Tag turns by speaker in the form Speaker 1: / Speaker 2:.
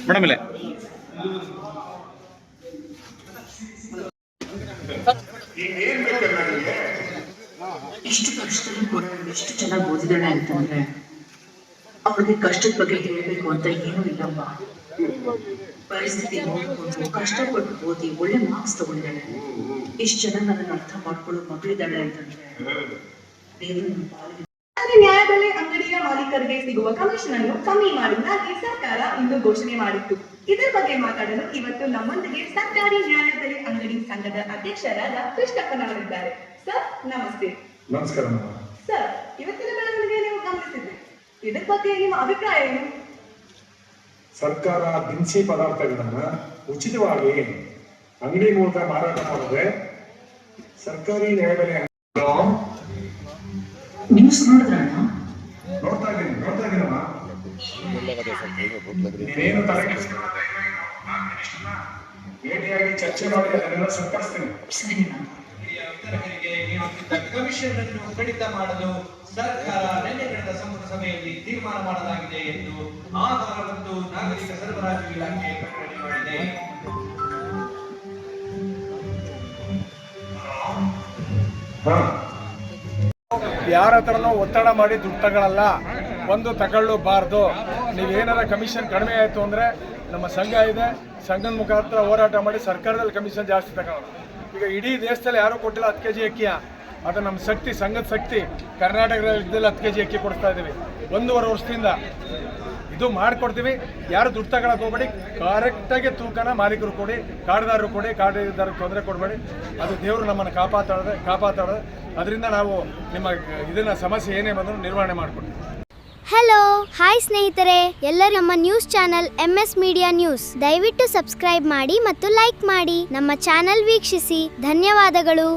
Speaker 1: Madam ಇಲ್ಲೇ
Speaker 2: ಎಷ್ಟು ಕಷ್ಟದಲ್ಲಿ ಕೂಡ ಎಷ್ಟು ಚೆನ್ನಾಗಿ ಓದಿದಾಳೆ ಅಂತಂದ್ರೆ ಅವ್ರಿಗೆ ಕಷ್ಟದ ಬಗ್ಗೆ ಹೇಳ್ಬೇಕು ಅಂತ ಏನೂ ಇಲ್ಲಮ್ಮ. ಪರಿಸ್ಥಿತಿ ನೋಡ್ಕೊಂಡು ಕಷ್ಟಪಟ್ಟು ಓದಿ ಒಳ್ಳೆ ಮಾರ್ಕ್ಸ್ ತಗೊಂಡಿದ್ದಾಳೆ. ಎಷ್ಟು ಚೆನ್ನಾಗಿ ಅದನ್ನ ಅರ್ಥ ಮಾಡ್ಕೊಳ್ಳೋ ಮಗಳಿದ್ದಾಳೆ ಅಂತಂದ್ರೆ
Speaker 3: ನ್ಯಾಯಬೆಲೆ ಅಂಗಡಿಯ ಮಾಲೀಕರಿಗೆ ಸಿಗುವ ಕಮಿಷನ್ ಅನ್ನು ಕಮ್ಮಿ ಮಾಡುವುದಾಗಿ ಸರ್ಕಾರ ಇಂದು ಘೋಷಣೆ ಮಾಡಿತ್ತು. ಇದರ ಬಗ್ಗೆ ಮಾತಾಡಲು ಇವತ್ತು ನಮ್ಮೊಂದಿಗೆ ಸರ್ಕಾರಿ ನ್ಯಾಯಬೆಲೆ ಅಂಗಡಿ ಸಂಘದ ಅಧ್ಯಕ್ಷರಾದ ಕೃಷ್ಣಪ್ಪನವರಿದ್ದಾರೆ. ಸರ್ ನಮಸ್ತೆ.
Speaker 4: ನಮಸ್ಕಾರ
Speaker 3: ಸರ್, ಇವತ್ತಿನ ಬೆಳವಣಿಗೆ ನೀವು ಗಮನಿಸಿದ್ರಿ, ಇದರ ಬಗ್ಗೆ ನಿಮ್ಮ ಅಭಿಪ್ರಾಯ ಏನು?
Speaker 4: ಸರ್ಕಾರ ದಿನಸಿ ಪದಾರ್ಥಗಳನ್ನ ಉಚಿತವಾಗಿ ಅಂಗಡಿ ಮೂಲಕ ಮಾರಾಟ ಮಾಡಿದ್ರೆ ಸರ್ಕಾರಿ ನ್ಯಾಯಬೆಲೆ
Speaker 2: ನ್ಯೂಸ್ ನೋಡಿದ್ರಣ್ಣ?
Speaker 4: ನೋಡ್ತಾ ಇದ್ದೀನಮ್ಮ. ನೀನೇನು ತಲೆ ಭೇಟಿಯಾಗಿ ಚರ್ಚೆ ಮಾಡಿ ಅದನ್ನೆಲ್ಲ ಸರಿಪಡಿಸ್ತೀನಿ.
Speaker 5: ಕಮಿಷನ್ ಅನ್ನು ಕಡಿತ ಮಾಡಲು ಸರ್ಕಾರ ನಿನ್ನೆ ನಡೆದ ಸಂಪುಟ ಸಭೆಯಲ್ಲಿ ತೀರ್ಮಾನ ಮಾಡಲಾಗಿದೆ ಎಂದು ಆಹಾರ ಮತ್ತು ನಾಗರಿಕ ಸರಬರಾಜು ಇಲಾಖೆ ಪ್ರಕಟಣೆ ಮಾಡಿದೆ.
Speaker 6: ಯಾರ ಹತ್ರನೋ ಒತ್ತಡ ಮಾಡಿ ದುಡ್ಡು ತಗೊಳ್ಳಲ್ಲ, ಒಂದು ತಗೊಳ್ಳಬಾರ್ದು. ನೀವೇನಾರ ಕಮಿಷನ್ ಕಡಿಮೆ ಆಯಿತು ಅಂದರೆ ನಮ್ಮ ಸಂಘ ಇದೆ, ಸಂಘದ ಮುಖಾಂತರ ಹೋರಾಟ ಮಾಡಿ ಸರ್ಕಾರದಲ್ಲಿ ಕಮಿಷನ್ ಜಾಸ್ತಿ ತಗೊಳ್ಳೋಣ. ಈಗ ಇಡೀ ದೇಶದಲ್ಲಿ ಯಾರೂ ಕೊಟ್ಟಿಲ್ಲ 10 kg ಅಕ್ಕಿಯ, ಅದು ನಮ್ಮ ಶಕ್ತಿ, ಸಂಘದ ಶಕ್ತಿ. ಕರ್ನಾಟಕ ರಾಜ್ಯದಲ್ಲಿ 10 kg ಅಕ್ಕಿ ಕೊಡಿಸ್ತಾ ಇದ್ದೀವಿ 1.5 ವರ್ಷದಿಂದ. ಇದು ಮಾಡಿಕೊಡ್ತೀವಿ. ಯಾರು ದುಡ್ಡು ತಗೊಳಕ್ಕೆ ಹೋಗ್ಬೇಡಿ. ಕರೆಕ್ಟಾಗಿ ತೂಕನ ಮಾಲೀಕರು ಕೊಡಿ, ಕಾರ್ಡ್ದಾರರು ಕೊಡಿ, ಕಾರ್ಡ್ದಾರರಿಗೆ ತೊಂದರೆ ಕೊಡಬೇಡಿ. ಅದು ದೇವರು ನಮ್ಮನ್ನು ಕಾಪಾಡ್ತಾರೆ. ಅದರಿಂದ ನಾವು ನಿಮ್ಮ ಇದನ್ನ ಸಮಸ್ಯೆ ಏನೇ ಬಂದರೂ ನಿರ್ವಹಣೆ ಮಾಡಿಕೊಡ್ತೀವಿ.
Speaker 7: ಹಲೋ, ಹಾಯ್ ಸ್ನೇಹಿತರೆ, ಎಲ್ಲರೂ ನಮ್ಮ news channel MS media news ದಯವಿಟ್ಟು ಸಬ್ಸ್ಕ್ರೈಬ್ ಮಾಡಿ ಮತ್ತು ಲೈಕ್ ಮಾಡಿ. ನಮ್ಮ ಚಾನೆಲ್ ವೀಕ್ಷಿಸಿ. ಧನ್ಯವಾದಗಳು.